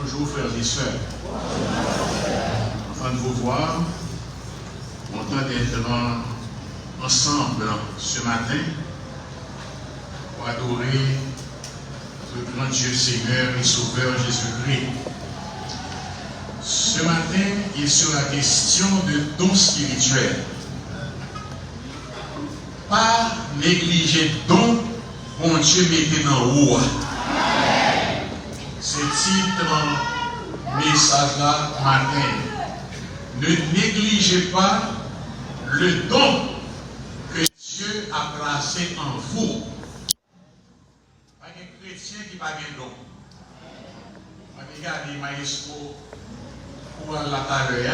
Bonjour frères et sœurs. Afin de vous voir, content d'être ensemble ce matin pour adorer notre grand Dieu Seigneur et Sauveur Jésus-Christ. Ce matin, il est sur la question de dons spirituels. Pas négliger dons, bon Dieu mettez dans haut. Ce titre message là matin. Ne négligez pas le don que Dieu a placé en vous. Pas un chrétien qui n'a pas de don. Regardez maestro pour la parole.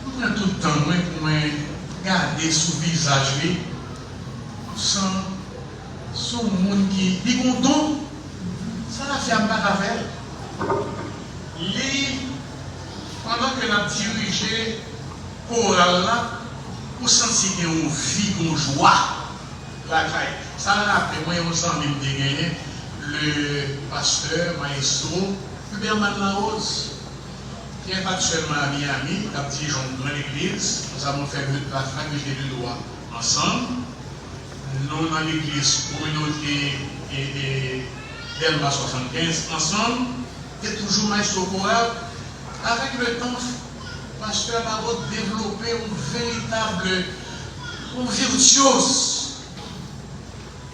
Nous prenons tout le temps pour regarder sous le visage sans son monde qui dit un don. Ça n'a fait un paravel. Pendant que nous avons dirigé chorale là, pour sentir une vie, une joie, la caille. Ça a rappelé, moi, aux amis de gagner, le pasteur, maestro, Hubert Manlaose, qui est actuellement à Miami, qui a dit dans l'église. Nous avons fait la faculté de droit ensemble. Nous, dans l'église, communauté et Delma 75 ensemble, et toujours maestro choral. Avec le temps, pasteur Barot développé une véritable, une virtuose,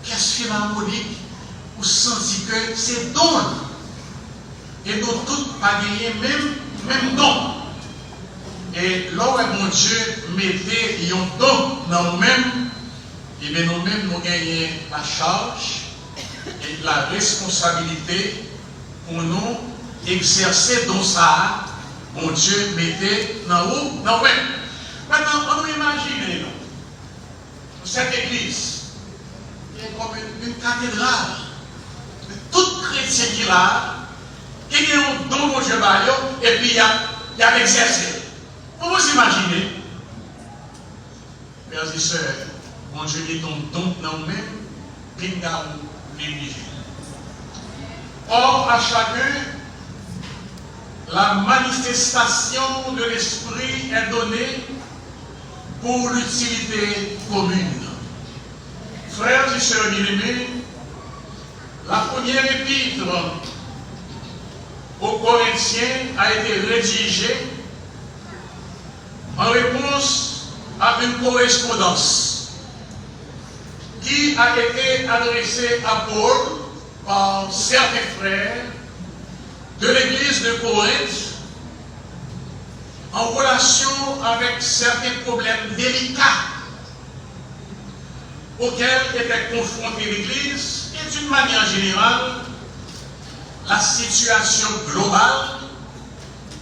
caisse philharmonique, pour sentir que c'est don. Et nous tous pas gagner même don. Et là où mon Dieu mettait un don dans nous-mêmes, et bien nous-mêmes nous gagnons la charge et la responsabilité pour nous exercer dans ça, mon Dieu mettait dans haut, dans le même. Maintenant, on nous imagine, cette église, il y a comme une cathédrale de tout chrétien qui l'a, qui a un don, mon Dieu, et puis il y a exercé. Vous vous imaginez, frères et sœurs, mon Dieu met ton don dans le même, puis il a négligé. Or, à chacun, la manifestation de l'esprit est donnée pour l'utilité commune. Frères et sœurs bien-aimés, la première épître aux Corinthiens a été rédigée en réponse à une correspondance qui a été adressée à Paul par certains frères de l'église de Corinthe en relation avec certains problèmes délicats auxquels était confrontée l'église et d'une manière générale la situation globale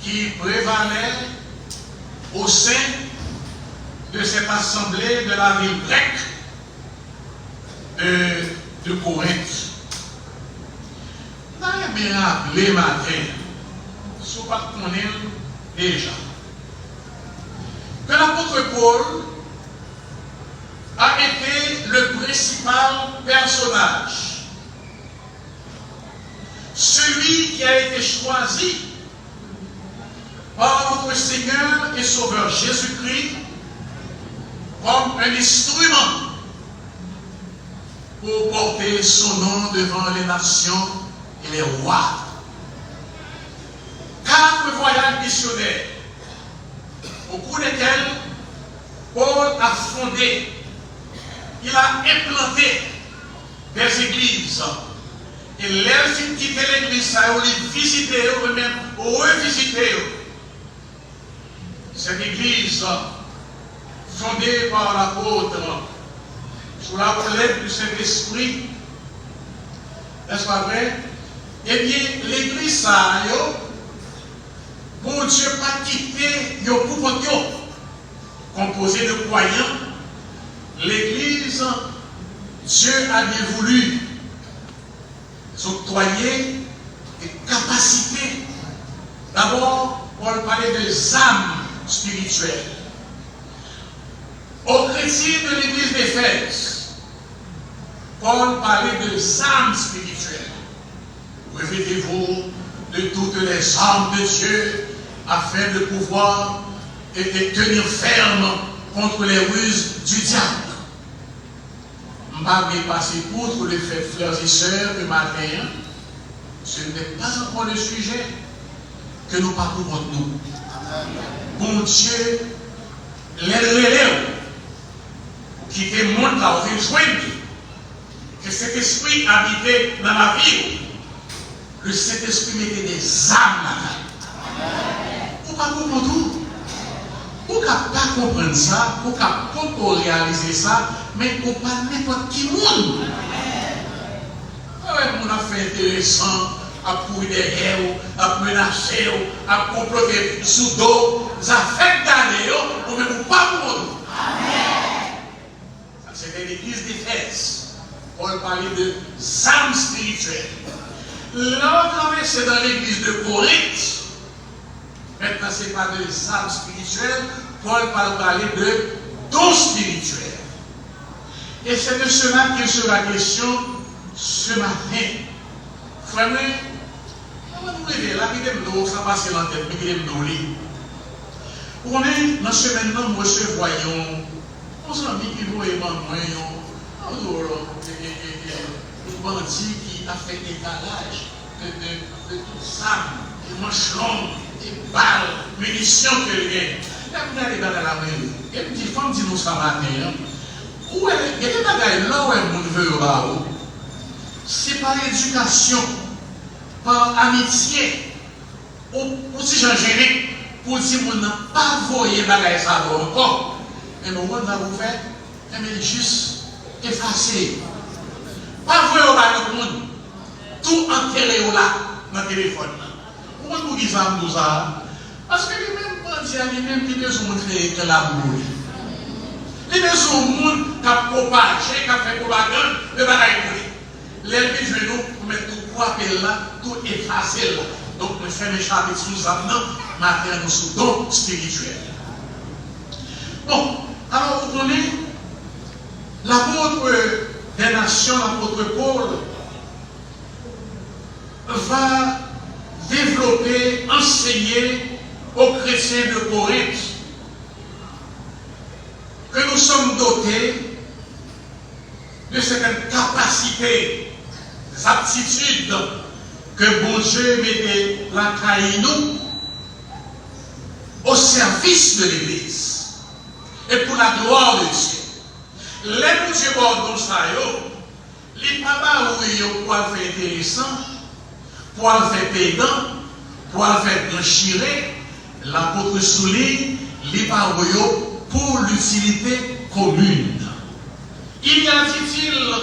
qui prévalait au sein de cette assemblée de la ville grecque de Corinthe. Vous avez bien rappelé matin, si vous ne connaissez déjà, que l'apôtre Paul a été le principal personnage, celui qui a été choisi par notre Seigneur et Sauveur Jésus-Christ comme un instrument pour porter son nom devant les nations et les rois. 4 voyages missionnaires, au cours desquels Paul a fondé, il a implanté des églises. Et l'air qui quittait l'église, ça a visité ou même revisité cette église fondée par l'apôtre sous la houlette du Saint-Esprit. N'est-ce pas vrai? Eh bien, l'église, ça, bon Dieu, pas quitté, composé de croyants. L'église, Dieu a bien voulu s'octroyer des capacités. D'abord, on parlait des âmes spirituelles. Aux chrétiens de l'église d'Éphèse, Paul parlait des âmes spirituelles. Revêtez-vous de toutes les armes de Dieu afin de pouvoir tenir ferme contre les ruses du diable. Je vais passer outre le fait, frères et sœurs, que matin, ce n'est pas encore le sujet que nous parlons entre nous. Bon Dieu, les relèves qui démontrent à rejoindre que cet esprit habitait dans la vie, que cet esprit mettait des âmes là-dedans. Vous ne pas comprendre tout. Vous ne pas comprendre ça, vous ne pas réaliser ça, mais vous ne pas n'importe qui monde. On a fait intéressant à courir derrière, à menacer, à comploter sous dos, ça fait garder, vous ne pouvez pas comprendre. C'était l'église d'Éphèse. Paul parlait de âmes spirituelles. L'autre, c'est dans l'église de Corinthe. Maintenant, ce n'est pas de âmes spirituelles. Paul parlait de dons spirituels. Et c'est de cela qu'il sera question ce matin. Frère, on va nous réveiller là, qui aime l'eau, ça passe dans la tête, mais qui aime l'eau. On est dans ce maintenant, nous recevons nos amis qui nous aiment un bandit qui a fait étalage de tout ça, des manches longues, des balles, munitions que le gagne. Là, vous allez dans la main. Et puis, femme dit nous ça matin. Où est il y a des bagages là où est mon veut là haut. C'est par éducation, par amitié, ou si j'en gêne, pour dire qu'on n'a pas voyé bagages ça encore. Mais nous, on a ouvert, mais juste effacer. Pas voir au bas de monde, tout enterré là, dans le téléphone. Pourquoi nous disons nous ça? Parce que les mêmes bandits, les mêmes qui besoin de créer que la boule. Les besoin de monde qui a propagé, qui a fait propagande, le bagaille. Les besoins pour mettre tout poids là, tout effacer là. Donc, nous faisons un chapitre sous ça, maintenant, nous sous don spirituel. Bon, alors vous connaissez l'apôtre des nations, l'apôtre Paul, va développer, enseigner aux chrétiens de Corinthe que nous sommes dotés de certaines capacités, des aptitudes que bon Dieu mettait la caïnou au service de l'Église et pour la gloire de Dieu. Les Dieu dans ça, les papas pour faire intéressant, pour faire pédant, pour faire blanchirer, l'apôtre souligne les paroles pour l'utilité commune. Il y a, dit-il,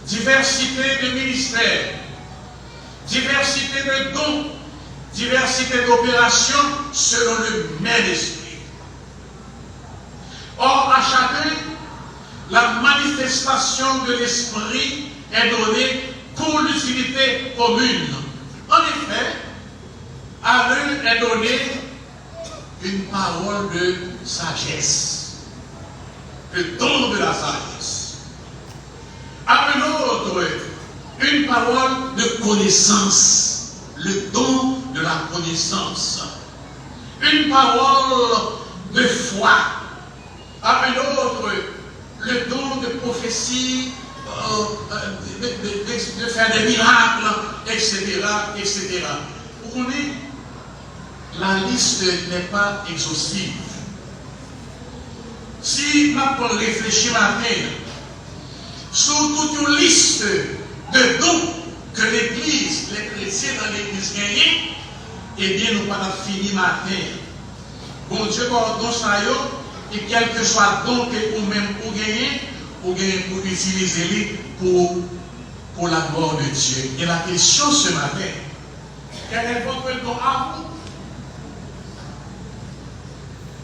diversité de ministères, diversité de dons, diversité d'opérations selon le même esprit. Or, à chacun, la manifestation de l'esprit est donnée pour l'utilité commune. En effet, à l'un est donnée une parole de sagesse, le don de la sagesse. À un autre, une parole de connaissance, le don de la connaissance. Une parole de foi. À un autre, le don de prophétie, de faire des miracles, etc., etc. Vous connaissez, la liste n'est pas exhaustive. Si nous réfléchissons matin sur toute une liste de dons que l'Église, les chrétiens dans l'Église gagnent, eh bien nous pas fini matin. Bon Dieu, pardon ça et quel que soit le don que vous-même pour gagner, pour utiliser pour la gloire de Dieu. Et la question ce matin, quel est votre don à vous?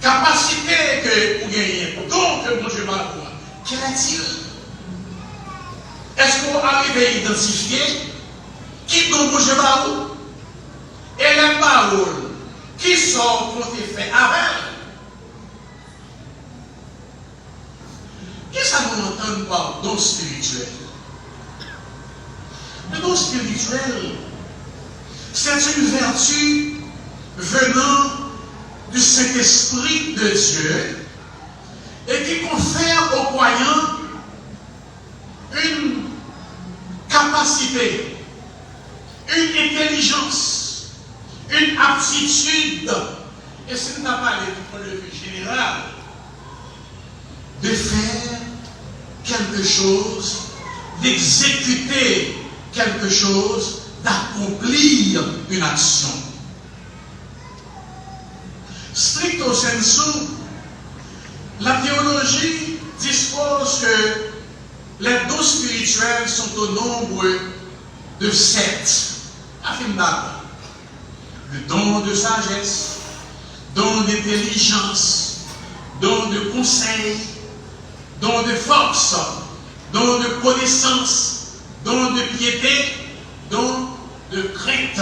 Capacité que vous gagnez, don que mon Dieu va avoir, quel est-il? Est-ce que vous arrivez à identifier qui don mon Dieu va avoir? Et les paroles qui sont qu'on fait avec? Qu'est-ce que nous entendons par don spirituel? Le don spirituel, c'est une vertu venant du Saint-Esprit de Dieu et qui confère aux croyants une capacité, une intelligence, une aptitude, et ce n'est pas parlé du point de vue général, de faire quelque chose, d'exécuter quelque chose, d'accomplir une action. Stricto sensu, la théologie dispose que les dons spirituels sont au nombre de 7. Affirme d'accord. Le don de sagesse, don d'intelligence, don de conseil, don de force, don de connaissance, don de piété, don de crainte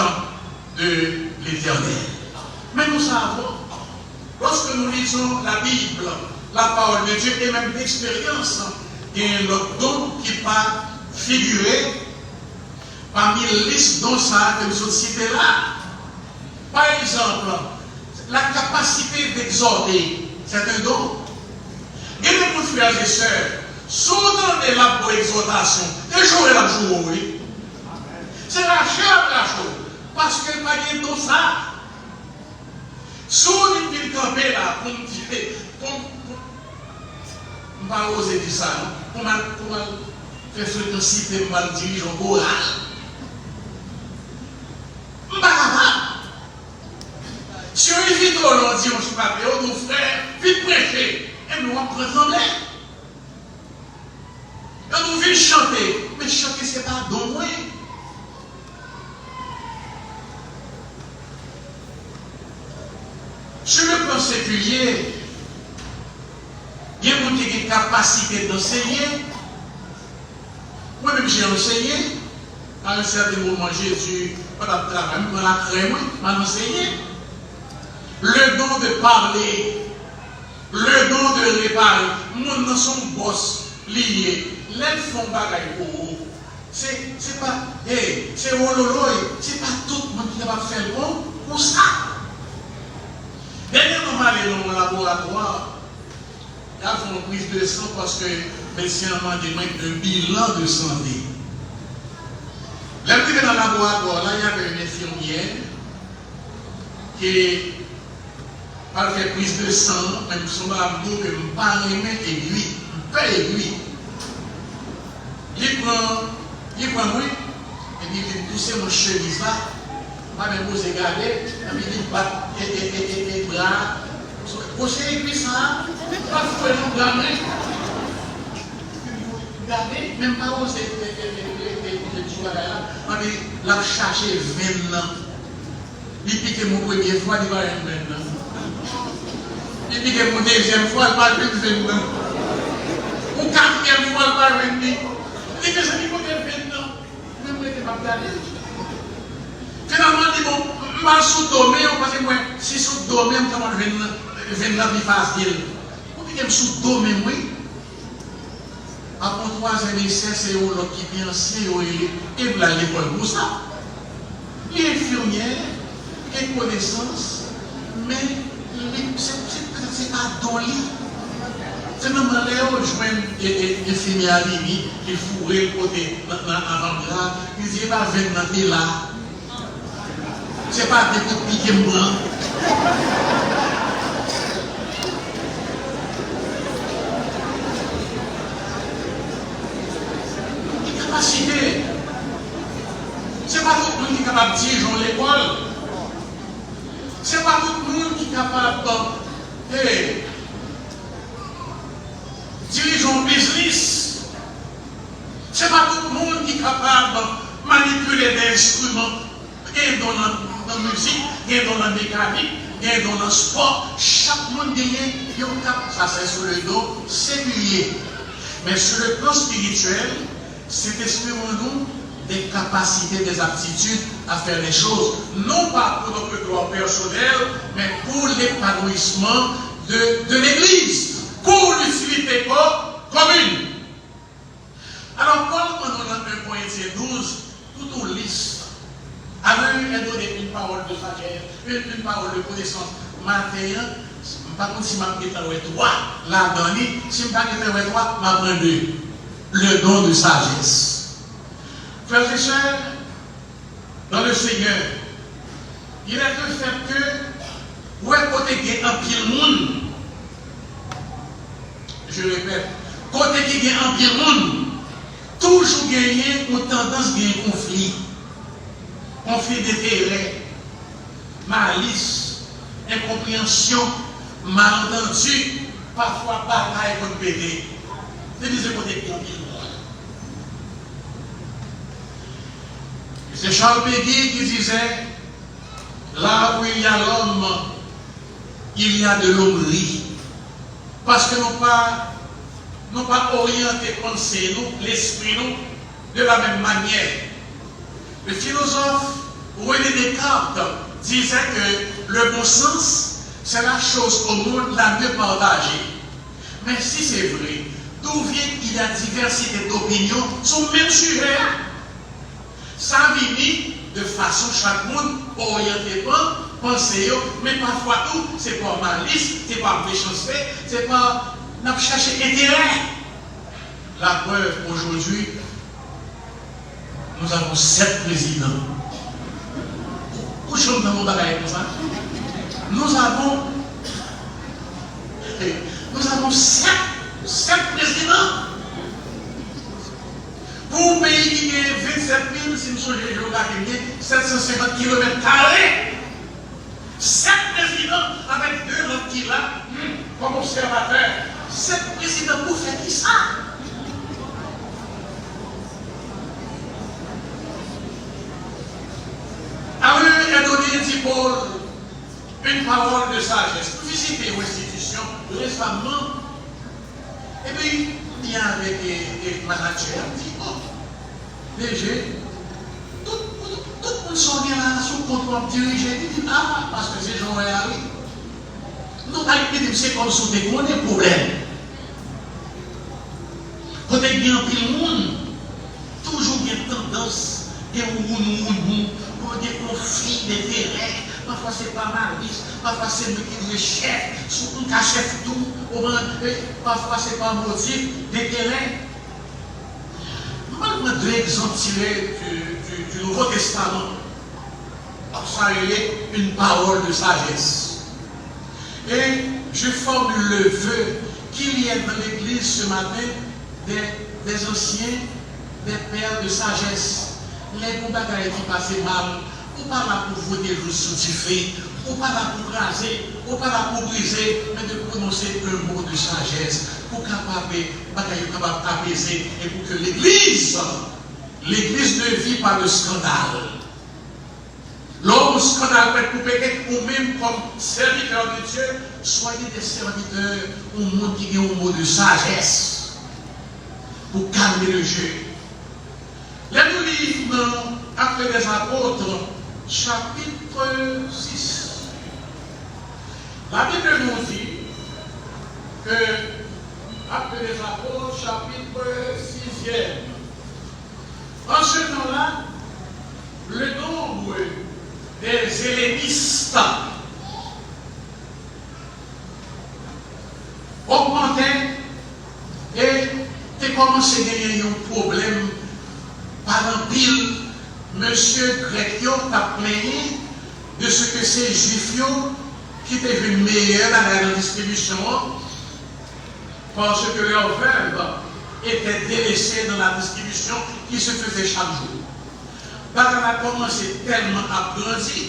de l'Éternel. Mais nous savons, lorsque nous lisons la Bible, la parole de Dieu et même l'expérience, il y a l'autre don qui pas figuré parmi les listes dont ça que nous avons cité là. Par exemple, la capacité d'exhorter, c'est un don. Et mes frères et sœurs, souvent des labos pour exhortation, et jour et la jour, oui. C'est la chair de la chose, parce que pas de don ça. Souvent, il peut camper là, pour me dire, je ne vais pas oser dire ça, pour me faire fréquenter, pour me diriger en oral. Je ne vais pas capable. Si on évite, on dit, on ne sait pas, nos frères, vite prêcher, et nous on prend l'air. Et nous venons chanter, mais chanter, ce n'est pas don moi. Sur le plan séculier, il y a une capacité d'enseigner. Moi-même, j'ai enseigné. À un certain moment, Jésus, pendant le travail, dans la crème, m'a enseigné. Le don de parler, le don de réparer, nous dans son boss lié, les font bagaille pour vous. C'est pas, c'est ololoy, c'est pas tout le monde qui va faire le bon pour ça. Dernièrement, aller dans mon laboratoire, il y a une prise de sang parce que le médecin m'a demandé un bilan de santé. Là, dans le laboratoire, là, il y avait une infirmière qui a fait prise de sang, même son abdo, que je ne pas aimer aiguille, pas aiguille. Il prend moi, et il dit pousser mon chemise là, pas même vous regarder, et il dit bat et bras, pousser aiguille ça, pas faire mon gamin. Regardez, même pas oser la chercher 20 ans. Il pique mon première fois, il va être 20 ans. Il pique mon deuxième fois, il va être 20 ans. Ou quatrième fois, il va être 20 ans. Il dit que ça dit qu'on est 20 ans. Même moi, je ne vais pas regarder. Finalement, il dit bon, je vais sous-dommer, parce que moi, si sous-dommer, je vais 20 ans, il fasse deal. Pourquoi je vais sous-dommer, moi? Après 3 ans d'essai, c'est l'autre qui vient ancien, et là, l'école pour ça. Il est infirmière, il a connaissance, mais c'est pas dans lui. C'est normalement là où je vois une infirmière à Libye, qui fourrait le côté avant-bras, il dit, il va venir là. C'est pas des coups de pique qui me prend. Capacité. Ce n'est pas tout le monde qui est capable de diriger l'école. Ce n'est pas tout le monde qui est capable de diriger un business. Ce n'est pas tout le monde qui est capable de manipuler des instruments. Il y a dans la musique, il y a dans la mécanique, il y a dans le sport. Chaque monde gagne un cap. Ça, c'est sur le dos séculier. Mais sur le plan spirituel, c'est esprit en nous des capacités, des aptitudes à faire des choses, non pas pour notre gloire personnelle, mais pour l'épanouissement de l'Église, pour l'utilité commune. Alors, Paul, dans 1 Corinthiens 12, tout en liste, avec un est donné une parole de sagesse, une parole de connaissance matérielle. Par contre, si je m'apprête à trois, là, dans lui, si je m'apprête à trois, je m'apprends deux. Le don de sagesse. Frères et sœurs, dans le Seigneur, il est de fait que, ouais, côté qui est un pile monde, je répète, côté qui est un pile monde, toujours gagner une tendance à gagner conflit d'intérêt, malice, incompréhension, malentendu, parfois bataille contre pédé. C'est des côtés qui ont pile monde. C'est Charles Péguy qui disait, là où il y a l'homme, il y a de l'hommerie. Parce que nous pas orienté pensée, nous, l'esprit, nous, de la même manière. Le philosophe René Descartes disait que le bon sens, c'est la chose au monde la mieux partagée. Mais si c'est vrai, d'où vient qu'il y a diversité d'opinions sur le même sujet? Ça vient de façon chaque monde orienté pas, penser, mais parfois tout, c'est pas malice, c'est pas méchanceté, c'est pas n'a pas cherché intérêt. La preuve aujourd'hui, nous avons 7 présidents. Où sommes dans mon bagage comme ça? Nous avons 7 présidents. Pour un pays qui a 27 000, si nous sommes géographiques, 750 km². 7 présidents avec 2 autres qui là, comme observateurs. 7 présidents pour faire qui ça? À eux est donné, dit Paul, une parole de sagesse. Vous visitez une institution récemment, et puis, il y a avec les managers, dit, oh, DG, tout le monde sont bien là, sous contrôle dirigé, il dit, ah, parce que ces gens-là arrivent. Nous, c'est comme si on avait des problèmes. Quand il y a un pile monde, toujours il y a une tendance, il y a des conflits d'intérêts. Parfois c'est pas malice, parfois c'est le chef, surtout qu'un chef tout, parfois c'est pas motif d'intérêt. Moi, 2 exemples tirés du Nouveau Testament. Ça est une parole de sagesse. Et je formule le vœu qu'il y ait dans l'église ce matin des anciens, des pères de sagesse. Les bagailles qui passent mal, ou pas là pour voter le soutifé, ou pas là pour raser, ou pas là pour briser, mais de prononcer un mot de sagesse pour capable apaiser et pour que l'église ne vit pas de scandale. L'homme scandale peut être coupé, ou même comme serviteur de Dieu, soyez des serviteurs, au monde qui a un mot de sagesse pour calmer le jeu. Là, nous lisons dans Actes des Apôtres, chapitre 6. La Bible nous dit que Actes des Apôtres, chapitre 6e. En ce temps-là, le nombre des hellénistes augmentait et tu commencé à gagner un problème par un pile. Monsieur Grecchio t'a plaigné de ce que ces juifs qui étaient venus meilleurs dans la distribution parce que leur verbe était délaissé dans la distribution qui se faisait chaque jour. Parce qu'on a commencé tellement à grandir,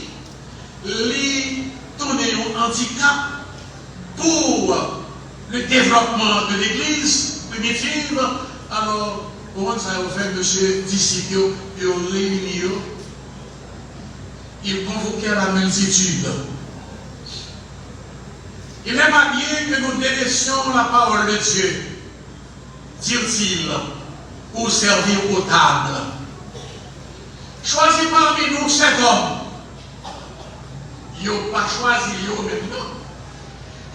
les tourner un handicap pour le développement de l'église primitive. Alors, comment ça a fait, monsieur disciple, et au réunion, il convoquait la multitude. Il n'est pas bien que nous délaissions la parole de Dieu, dire-t-il, pour servir aux tables. Choisis parmi nous cet homme. Ils n'ont pas choisi eux même non.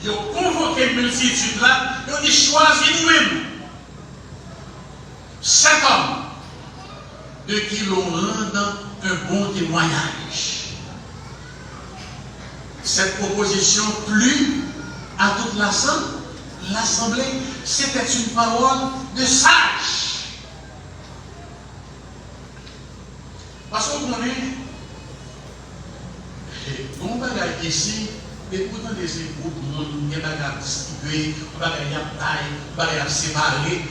Ils ont convoqué une multitude là, ils ont dit choisis nous-mêmes. Cet homme de qui l'on rende un bon témoignage. Cette proposition plut à toute l'assemblée. C'était une parole de sage. Parce qu'on connaît, on va regarder ici, et pourtant des groupes, il y a des distribués, on va regarder la taille, on va regarder séparer.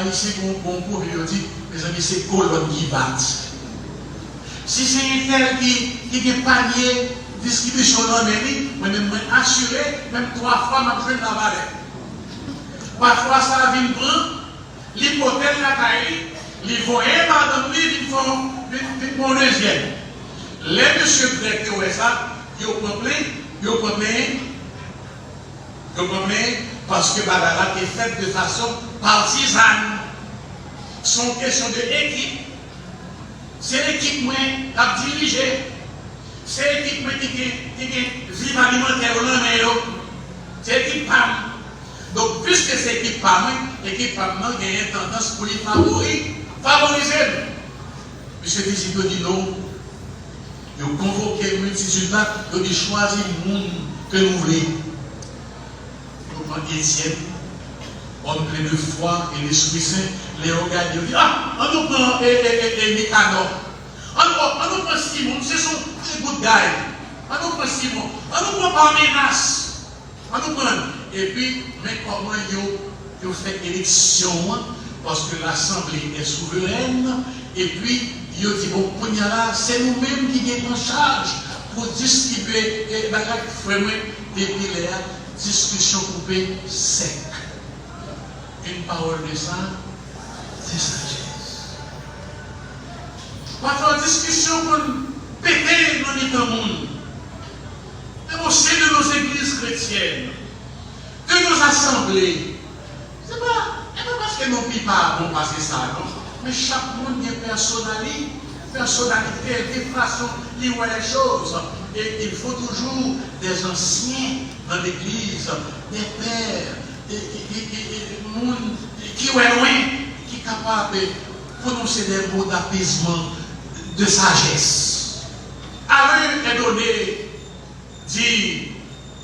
Ici, on peut dire, mes amis, c'est colonne qui battent. Si c'est un tel qui est panier, distribution dans mes lits, moi-même assuré, même 3 fois, je vais la valeur. Parfois, ça vient prendre l'hypothèse de la taille, ils vont madame, ils font mon deuxième. Les monsieur Grec qui ont ça, ils ont compris, parce que Badara est faite de façon partisane. Son question de l'équipe. C'est l'équipe qui a dirigé. C'est l'équipe qui a vie alimentaire au nom. C'est l'équipe PAM. Donc, puisque c'est l'équipe PAM, l'équipe PAM a une tendance pour les favoriser. Monsieur Dizito dit non. Il a convoqué une multitude là, il a choisi le monde que nous voulons. Il a pris Étienne, homme plein de foi et l'Esprit Saint, les regarde, il dit ah, on nous prend Nicanor. On nous prend Simon, c'est son good guy. On nous prend Simon, on nous prend par menace. On nous prend. Et puis, mais comment ils ont fait élection, parce que l'Assemblée est souveraine, et puis, ils ont dit, bon, c'est nous-mêmes qui sommes en charge pour distribuer et vraiment depuis les discussions coupées sec. Une parole de ça, c'est sagesse. Parfois, discussion pour péter dans le monde. Mais au sein de nos églises chrétiennes, de nos assemblées, c'est pas parce que nos pipas vont passer ça, non? Mais chaque monde a une personnalité, des façons de voir les choses. Et il faut toujours des anciens dans l'église, des pères, des monde qui est loin, qui est capable de prononcer des mots d'apaisement, de sagesse. À eux est donné, dit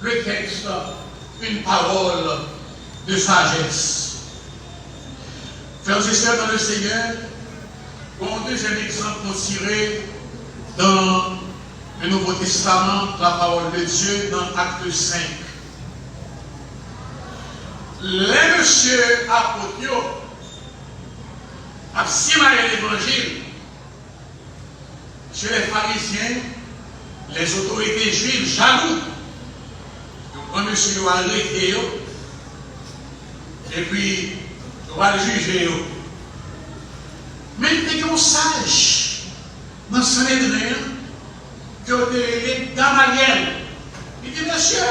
le texte, une parole de sagesse. Frères et sœurs dans le Seigneur, bon deuxième exemple qu'on tirait dans le Nouveau Testament, la parole de Dieu dans Acte 5. Les messieurs apôtres a simaillé l'évangile chez les pharisiens, les autorités juives jaloux. Donc, un monsieur a arrêté et puis on va le juger. Mais il y a un sage dans ce Sanhédrin qui a été Gamaliel. Il dit, monsieur,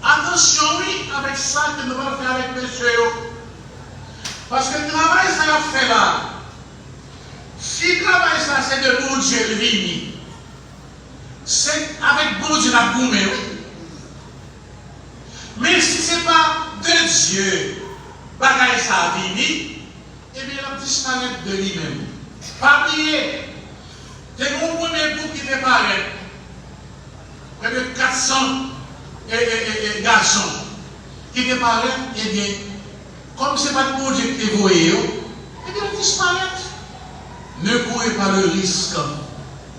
attention, oui, avec ça que nous allons faire avec monsieur. Parce que le travail, ça a fait là. Si le travail, ça, c'est de bon Dieu, le vini, c'est avec bon Dieu la goumé, oui. Mais si ce n'est pas de Dieu, bagaille ça vini, eh bien, il va disparaître de lui-même. Pas oublier, c'est mon premier groupe qui est pareil. Près de 400 garçons qui te paraissent, eh bien, comme ce n'est pas le bon Dieu qui te voit, eh bien, disparaître. Ne courez pas le risque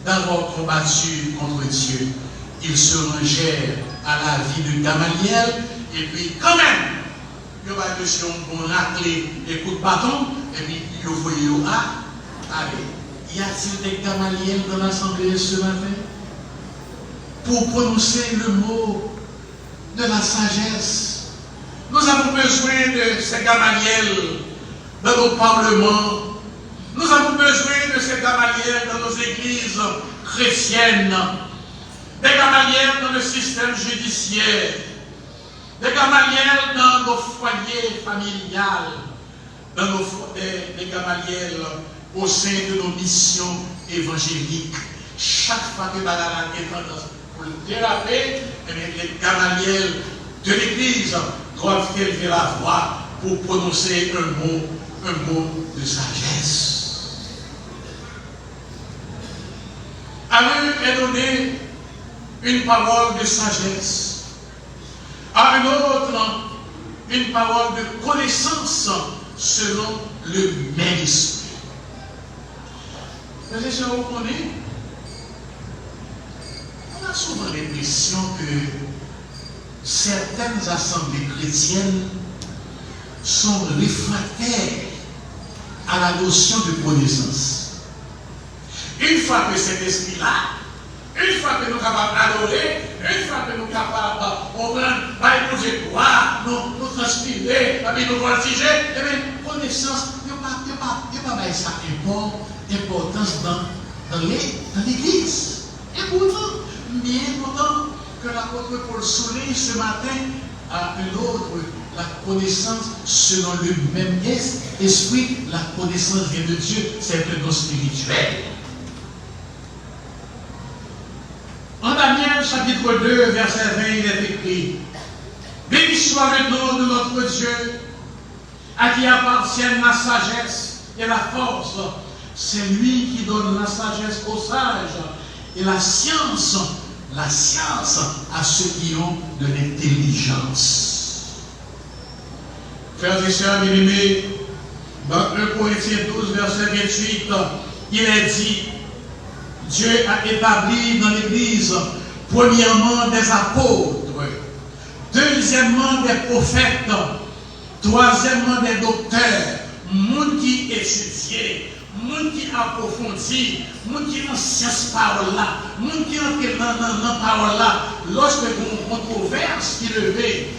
d'avoir combattu contre Dieu. Ils se rangèrent à la vie de Gamaliel, et puis, quand même, il y a des gens qui ont raclé et coup de bâton, et puis, il y a allez, y a-t-il des Gamaliel dans l'assemblée ce matin? Pour prononcer le mot de la sagesse. Nous avons besoin de ces Gamaliel dans nos parlements. Nous avons besoin de ces Gamaliel dans nos églises chrétiennes. Des Gamaliel dans le système judiciaire. Des Gamaliel dans nos foyers familiales. Des Gamaliel au sein de nos missions évangéliques. Chaque fois que Badara est tendance pour le déraper, les Gamaliel de l'Église doivent élever la voix pour prononcer un mot de sagesse. un est donné une parole de sagesse, à un autre une parole de connaissance selon le même esprit. Mais les gens reconnaissent, on a souvent l'impression que certaines assemblées chrétiennes sont réfractaires à la notion de connaissance. Une fois que cet esprit-là, une fois que nous sommes capables d'adorer, une fois que nous sommes capables de comprendre, nous transpirer, nous voltiger, et bien, connaissance, il n'y a pas ça importance dans l'église. Et pourtant, bien pourtant, que l'apôtre Paul souligne ce matin à un autre, la connaissance selon le même esprit, la connaissance vient de Dieu, c'est un don spirituel. En Daniel chapitre 2, verset 20, il est écrit: béni soit le nom de notre Dieu, à qui appartiennent la sagesse et la force. C'est lui qui donne la sagesse aux sages et la science à ceux qui ont de l'intelligence. Frères et sœurs bien-aimés, dans 1 Corinthiens 12, verset 28, il est dit: Dieu a établi dans l'Église, premièrement des apôtres, deuxièmement des prophètes, troisièmement des docteurs, monde qui étudie, monde qui approfondit, monde qui en science parole là, monde qui entre dans parole là, lorsque une controverse qui levait,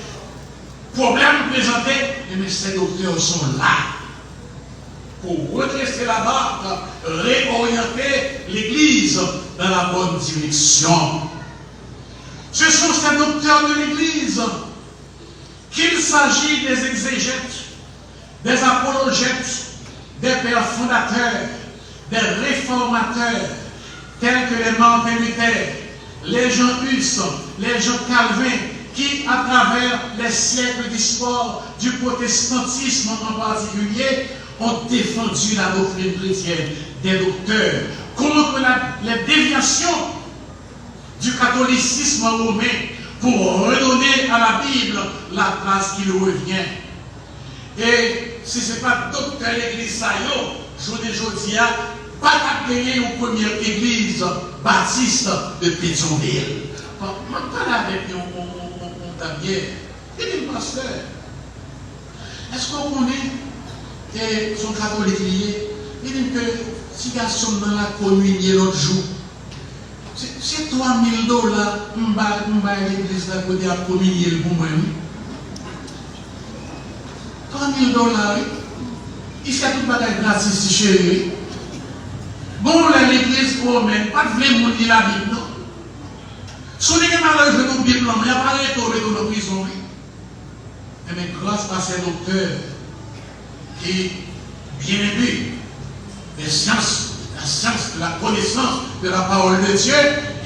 problème présenté, mais ces docteurs sont là pour redresser la barque, réorienter l'Église dans la bonne direction. Ce sont ces docteurs de l'Église, qu'il s'agit des exégètes, des apologètes, des pères fondateurs, des réformateurs, tels que les Martin Luther, les Jean Hus, les Jean Calvin, qui, à travers les siècles d'histoire du protestantisme en particulier, ont défendu la doctrine chrétienne, des docteurs, contre les déviations du catholicisme romain pour redonner à la Bible la place qui lui revient. Et si ce n'est pas docteur l'église, je ne dis pas gagner une première église baptiste de Pétionville. Je parle avec un tablier. Il dit, pasteur, est-ce qu'on connaît et son catholique lié? Il dit que si garçon dans la communion l'autre jour, c'est $3 000, à l'église d'à côté à communier pour moi. $3 000, il fait tout bagage gratis chez lui. Bon, l'église romaine, pas de vrai monde lire la Bible, non. Si on est malheureux de nos Bibles, il n'y a pas de retour dans la prison. Mais grâce à ces docteurs qui, bien aimés, la science, la connaissance de la parole de Dieu,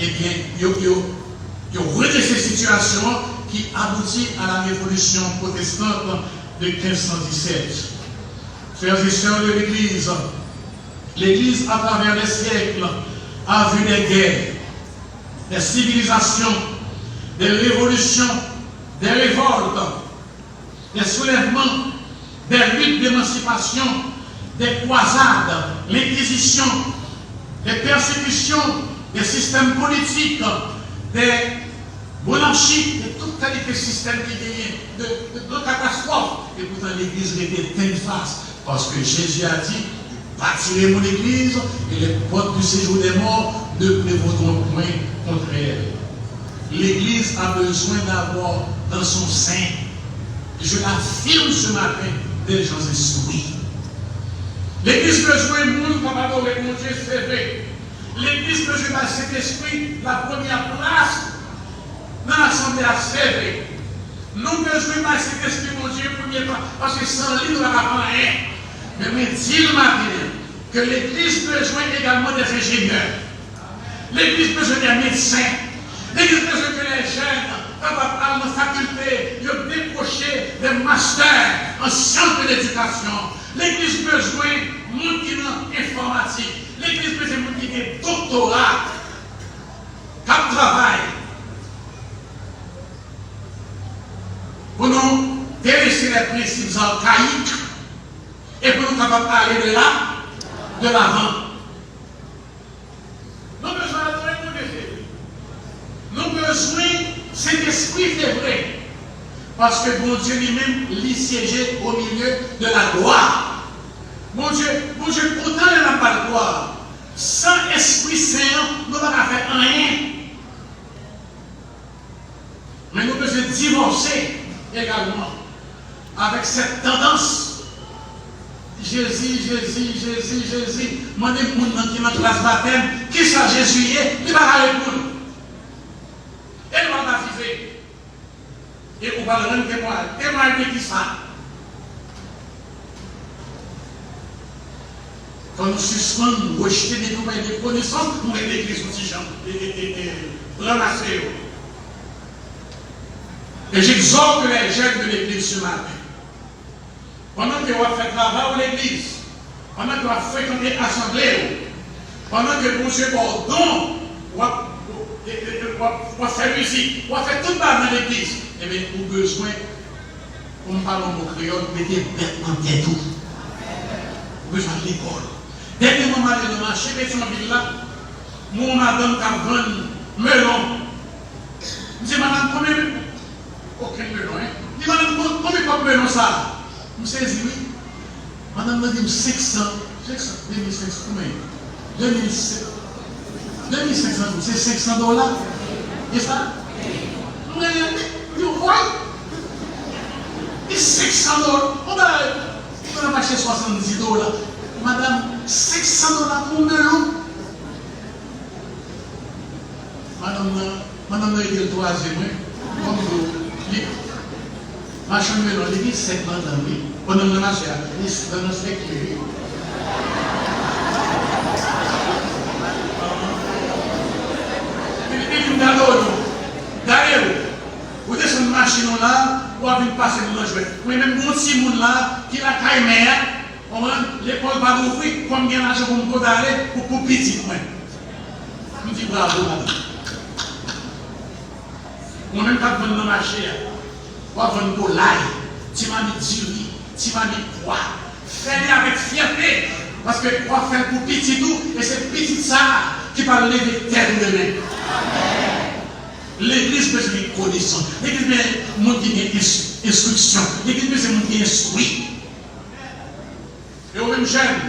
eh bien, ils ont redressé ces situations qui aboutit à la révolution protestante de 1517. Frères et sœurs de l'Église, l'Église, à travers les siècles, a vu des guerres, des civilisations, des révolutions, des révoltes, des soulèvements, des luttes d'émancipation, des croisades, l'inquisition, des persécutions, des systèmes politiques, des monarchies, de toute qualité de système qui gagne, de catastrophes. Et pourtant l'Église était telle face, parce que Jésus a dit: bâtirez mon Église, et les portes du séjour des morts ne prévaudront point contre elle. L'Église a besoin d'avoir dans son sein, je l'affirme ce matin, des gens instruits. L'Église besoin de monde comme adorer mon Dieu servé. L'Église besoin de cet esprit, la première place dans l'assemblée à servir. Nous besoin de cet esprit, mon Dieu, première place, parce que sans lui, nous n'avons pas rien. Mais dis le matin que l'Église besoin également des ingénieurs. L'Église besoin des médecins. L'Église besoin que les jeunes, à nos facultés, ils ont décroché des masters en sciences de l'éducation. L'Église besoin de monde qui est informatique. L'Église besoin de monde qui est doctorat. les principes archaïques et pour nous capables d'aller de là, de l'avant. Nous avons besoin de nous avons besoin de cet esprit qui est vrai. Parce que mon Dieu lui-même l'y siégeait au milieu de la gloire. Mon Dieu, pourtant il n'a pas de gloire. Sans Esprit Saint, nous n'avons pas fait rien. Mais nous devons divorcer également avec cette tendance. Jésus. Moi, des gens qui m'ont classe baptême, qui soit Jésus, il va répondre. Elle va baptiser. Et on va le rendre témoin. Témoin de qui ça? Quand nous suspendons, rejeter des nouvelles des connaissances, nous mettons l'église au petit champ et ramasser. Et j'exhorte les jeunes de l'église ce matin. Pendant que vous faites travail à l'église, pendant que vous fréquentez l'assemblée, pendant que vous avez pardon, vous faites musique, vous faites tout ça dans l'église, eh bien, vous avez besoin, comme parlons au créole, mettez bête en tête tout. Vous avez besoin de l'école. Dès que vous allez dans le marché, mettez en ville là, mon madame qui a vendu melon. Je dis, madame, combien? Aucun melon, hein? Je dis, madame, combien de melon ça? Je saisis, oui. Madame m'a dit 500, 2500, combien? 2500, c'est 500 dollars. Et ça? Mais, vous voyez? Et 500 dollars. On va acheter 70 dollars. Madame, 500 dollars pour un melon. Madame a été le troisième, comme vous. Marchand de melon, il dit 7 madame, oui. Madame le marché, dans notre secteur. D'ailleurs, vous descendez de machine là, vous avez passer le manger. Mais même mon petit monde là, qui la caille mère, l'école va ouvrir, comme bien l'argent pour me d'aller pour petit. Je me dis bravo, madame. Moi-même, quand je vais dans le marché, je vais vendre pour l'ail, tu m'as mis du riz, tu m'as mis quoi. Fais-le avec fierté, parce que je vais faire pour petit tout, et c'est petit ça qui va lever terre de main. L'église peut se connaissance, l'église peut monter une instruction, l'église peut se monter instruit. Et au même jeune,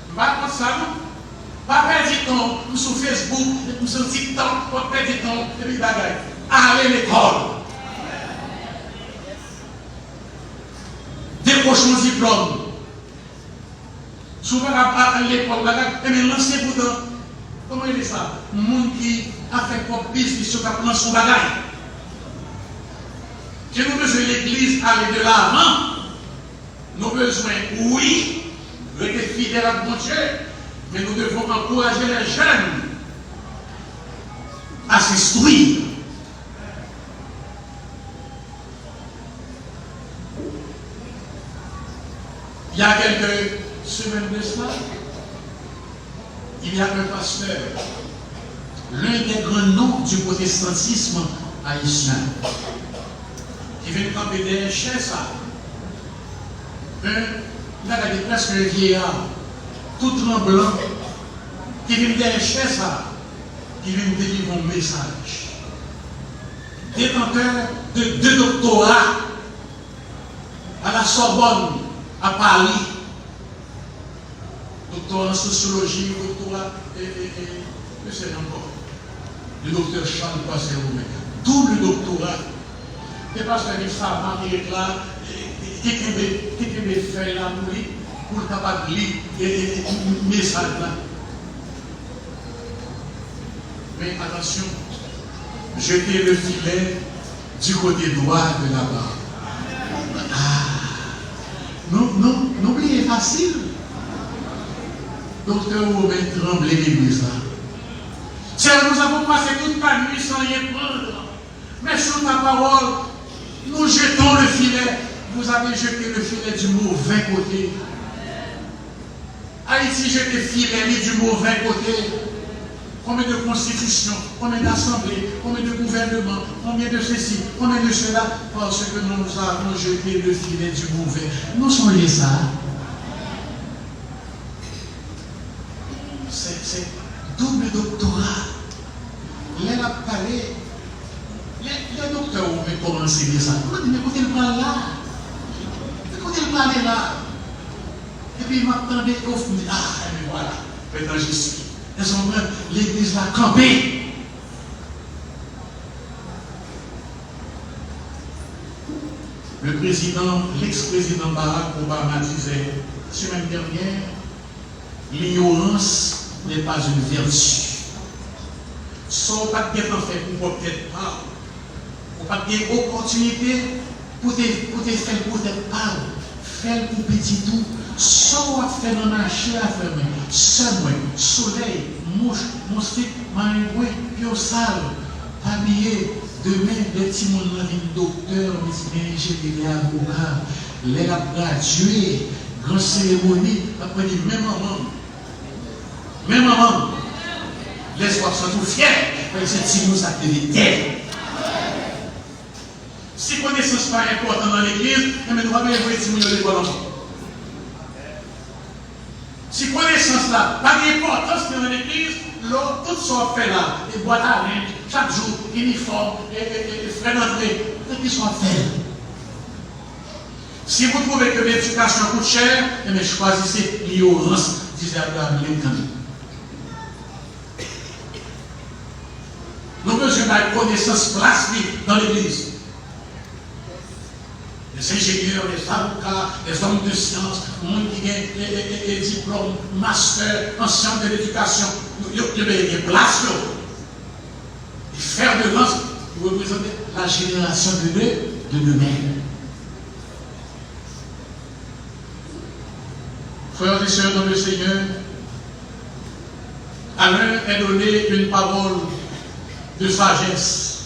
je ne vais pas ça, non? Pas perdre du temps sur Facebook, sur TikTok, pas perdre du temps, et puis bagaille. Allez à l'école. Décroche mon diplôme. Souvent à l'école, et bien lancez vous dans. Comment il est ça? Le monde qui a fait propre business sur la son bagaille. Que nous besoin de l'église aller de l'avant. Nous besoin, oui, rester fidèles à mon Dieu. Mais nous devons encourager les jeunes à s'instruire. Il y a quelques semaines de cela, il y a un pasteur, l'un des grands noms du protestantisme haïtien, qui vient camper derrière chez ça. Il a presque un vieillard, tout tremblant, qui vient derrière chez ça, qui vient délivrer un message. Détenteur de 2 doctorats à la Sorbonne, à Paris. Doctorat en sociologie, doctorat que c'est encore. Le docteur Charles Passer-Roumet. Double doctorat. Et parce qu'il y a des femmes qui sont là, qui ont fait la mourir pour le capable de lire le message là. Mais attention, jetez le filet du côté droit de la barre. Non, n'oubliez facile. Docteur Robert Tremblay l'église là. Tiens, nous avons passé toute la nuit sans rien prendre. Mais sur ta parole, nous jetons le filet. Vous avez jeté le filet du mauvais côté. Haïti jette le filet du mauvais côté. combien de constitutions, combien d'assemblées, combien de gouvernements, combien de ceci, combien de cela, parce que nous avons jeté le filet du mauvais. Nous sommes ça. C'est double doctorat. Il a parlé. Les docteurs ont commencé à ça. Mais écoutez le plan là. Écoutez le plan là. Et puis il m'attendait au fond. Ah, mais voilà. Maintenant j'y suis. L'église va camper. Le président, l'ex-président Barack Obama disait la semaine dernière, l'ignorance n'est pas une vertu. Sans pas de temps fait pour peut-être pas. Ou pas de opportunité pour te faire peut-être pas. Faire pour petit tout. Sans faire dans le marché à faire. Seulement, soleil, mouche, moustique, maringouin, pio sale, habillé. Demain, les petits monde dans une docteur, les ingénieurs, les avocats, les gradués, grande cérémonie, après dit même maman, laisse-moi sont tout fiers, parce que c'est nous activités. Si connaissance pas important dans l'église, mais nous allons envoyer les gens à l'école enfant. Si connaissance là, pas d'importance dans l'église, tout soit fait là, et boîte à linge, chaque jour, uniforme, et frais d'entrée, tout qui soit fait. Si vous trouvez que l'éducation coûte cher, choisissez l'ignorance, disait Abraham Lincoln. Nous avons besoin de connaissance place dans l'église. Les ingénieurs, les avocats, les hommes de sciences, les gens qui ont des diplômes, master, en sciences de l'éducation, ils ont des places. Les fers de lance, vous représentez la génération de demain. Frères et sœurs dans le Seigneur, à l'un est donné une parole de sagesse,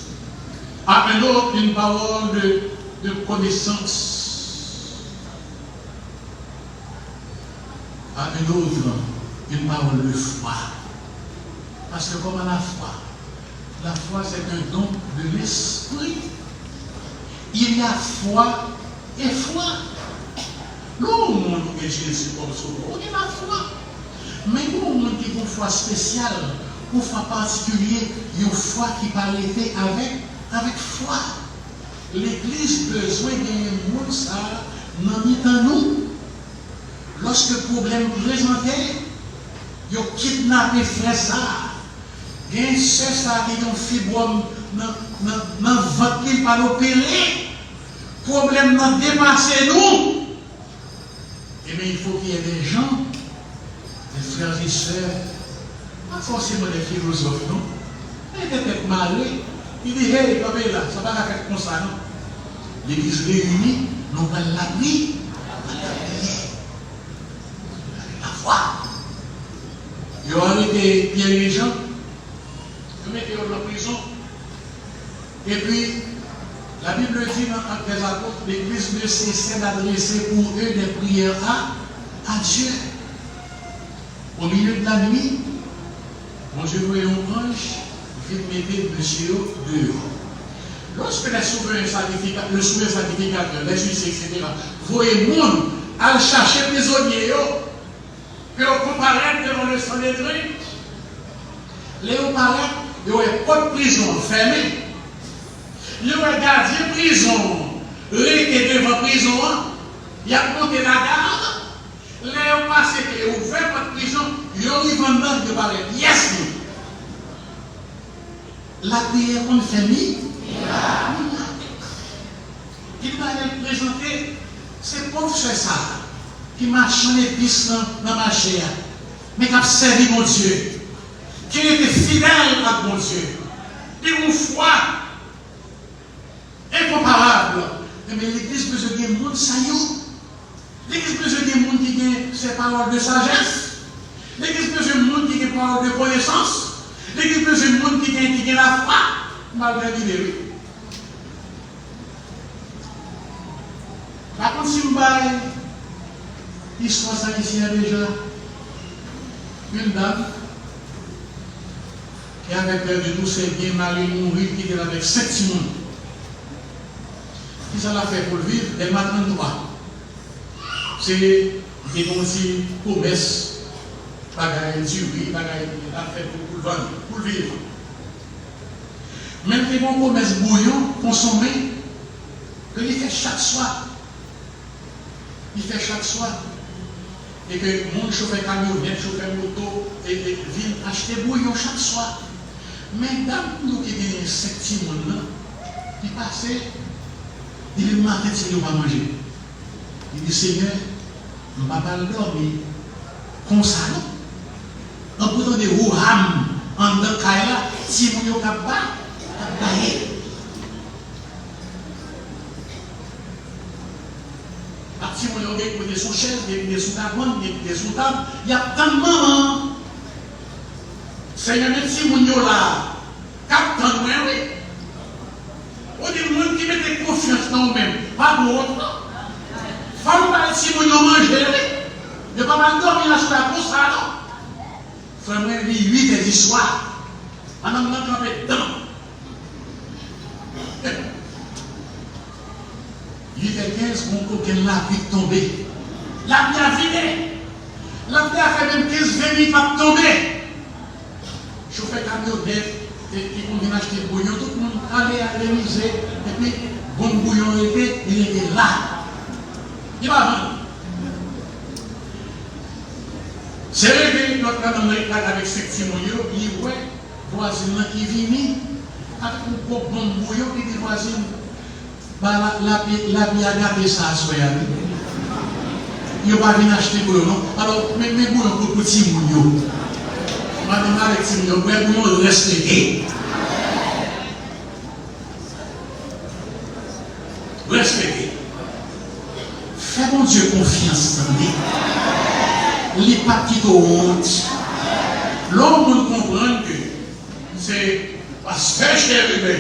à un autre une parole de connaissance, à un autre une parole de foi. Parce que comme la foi c'est un don de l'esprit. Il y a foi et foi. Nous, au monde où Jésus comme sauveur, on a la foi. Mais nous, au monde qui a une foi spéciale, une foi particulière, une foi qui parle avec foi. L'Église besoin d'un monde ça, dans nous. Lorsque le problème présenté, il a kidnappé frère ça. Il y a un sœur ça qui a un fibrome dans le ventre qui va l'opérer. Le problème n'a dépassé nous. Eh bien, il faut qu'il y ait des gens, des frères et sœurs, pas forcément des philosophes, non? Mais peut-être malés. Il dit, hey, regardez là, ça va pas faire comme ça, non? L'Église réunie, nous va l'abri, la foi. Ils ont arrêté Pierre et Jean, ils mettaient en prison. Et puis, la Bible dit dans Actes des Apôtres, l'Église ne cessait d'adresser pour eux des prières à Dieu. Au milieu de la nuit, mon Dieu voyait un ange, il mettait monsieur dehors. Lorsque les souverains sacrificateurs, le souverain sacrificateur, les juifs, etc., voyaient le monde à chercher prisonniers, que l'on comparait devant le Sanhédrin, les comparaient, il n'y avait pas de prison fermée. Le gardien prison, il était devant prison, il a monté la garde, les ont passé, il a ouvert votre prison, il a arrivé en dedans, il a parlé, yes! La prière qu'on fait, il va aller présenter ces pauvres frères ça, qui marchent en épice dans ma chair, mais qui ont servi mon Dieu, qui étaient fidèles à mon Dieu, qui ont foi incomparable. Mais l'Église besoin de monde saillant. L'Église besoin de monde qui a ses paroles de sagesse. L'Église besoin de monde qui a des paroles de connaissance. L'Église besoin de monde qui a la foi, malgré l'idée. Par contre, si vous avez l'histoire ça ici déjà, une dame, et avec peur de tous ces biens, Marie mourir, qui était avec 7 Simon. Qu'est-ce qu'elle a fait pour le vivre? Elle m'a 33. C'est des promesses, bagaille tuerie, bagaille a fait pour le vendre, pour le vivre. Même des promesses bouillon, consommées, que il fait chaque soir. Il fait chaque soir. Et que mon chauffeur camionnette, chauffeur moto, et vient acheter bouillon chaque soir. Mais dans nous qui avons 7 Simon, il passait, il est matin, il ne va pas manger. Il dit, Seigneur, je ne vais pas dormir. Comme ça, non? En prenant des rouham, en dedans de Kaila, si vous n'avez pas baillé. Si vous avez des sous-chaises, des sous-tables, des sous-tables, il y a tant de mamans. Seigneur, même si vous n'avez là, captant de moi, oui. On dit, le monde qui met confiance dans vous-même, pas pour autre. Femme pas si vous n'avez mangé, oui. Ne pas mal dormir là sur la pour ça, non. Femme, oui, 8 et 10 soirs. On a campé dedans. 8 et 15, on peut que la vie tomber. La vie a vidé. La vie a fait même 15-20 minutes pour tomber. Chauffeur camionnette, qui vient acheter le bouillon, tout le monde allait à l'Élysée, et puis, bon bouillon était, il était là. Il va vendre. C'est vrai que notre madame avec ce petit moyen, il dit, ouais, voisine qui vient, avec un bon bouillon, il dit, voisine, la vie a gardé ça à soi. Il n'a pas venir acheter bouillon, non? Alors, mais bouillon pour petit moyen. Madame avec petit moyen, mais bouillon respecté. Respecté. Fais mon Dieu confiance dans lui. Les pas qui honte. L'homme comprend que c'est parce que je t'ai arrivé.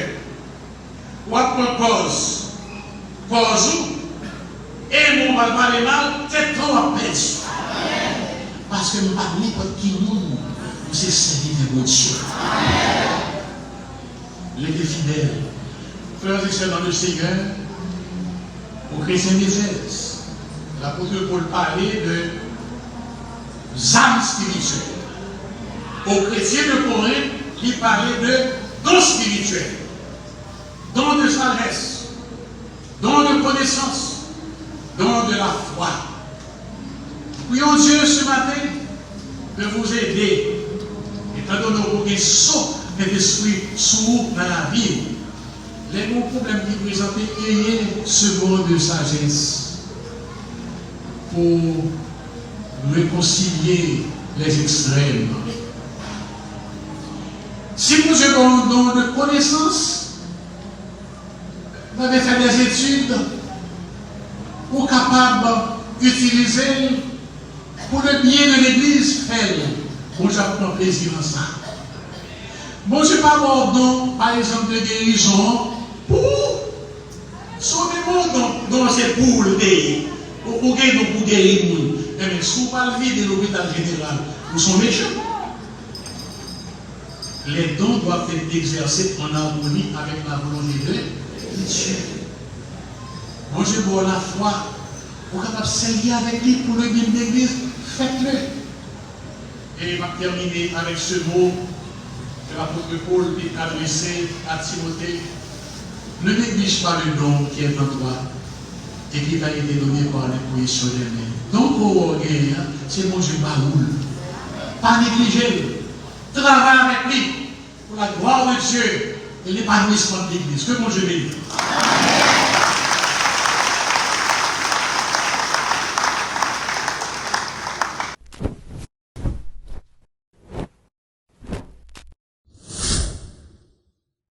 Ou après cause et mon mal mal, c'est trop à peine. Parce que nous ne parlons pas de qui nous, c'est servir de Dieu. Les fidèles, frères et sœurs dans le Seigneur, aux chrétiens d'Éphèse, l'apôtre Paul parlait de âmes spirituelles. Aux chrétiens de Corinthe, il parlait de dons spirituels, dons de sagesse, dons de connaissance, dons de la foi. Prions Dieu ce matin de vous aider, étant donné vos questions de l'esprit sourd dans la vie. Les bons problèmes qui présentent, ayez ce don de sagesse pour réconcilier les extrêmes. Si vous avez un don de connaissance, vous avez fait des études, ou capable d'utiliser pour le bien de l'Église, faites-le. Bon, j'apprends plaisir en ça. Bon, je ne vais pas avoir don, par exemple, de guérison, pour sauver mon don. Donc, c'est pour le pays. Pour guérir le monde. Mais si vous parlez de l'hôpital général, vous sont méchants. Les dons doivent être exercés en harmonie avec la volonté de Dieu. Bon Dieu, pour la foi, vous êtes capable de s'allier avec lui pour le bien de l'Église, faites-le. Et je vais terminer avec ce mot que l'apôtre Paul a adressé à Timothée. Ne néglige pas le don qui est en toi et qui t'a été donné par l'imposition des mains. Donc, c'est mon Dieu Baoul. Pas négliger. Travaille avec lui pour la gloire de Dieu et l'épanouissement de l'Église. Que mon Dieu bénisse.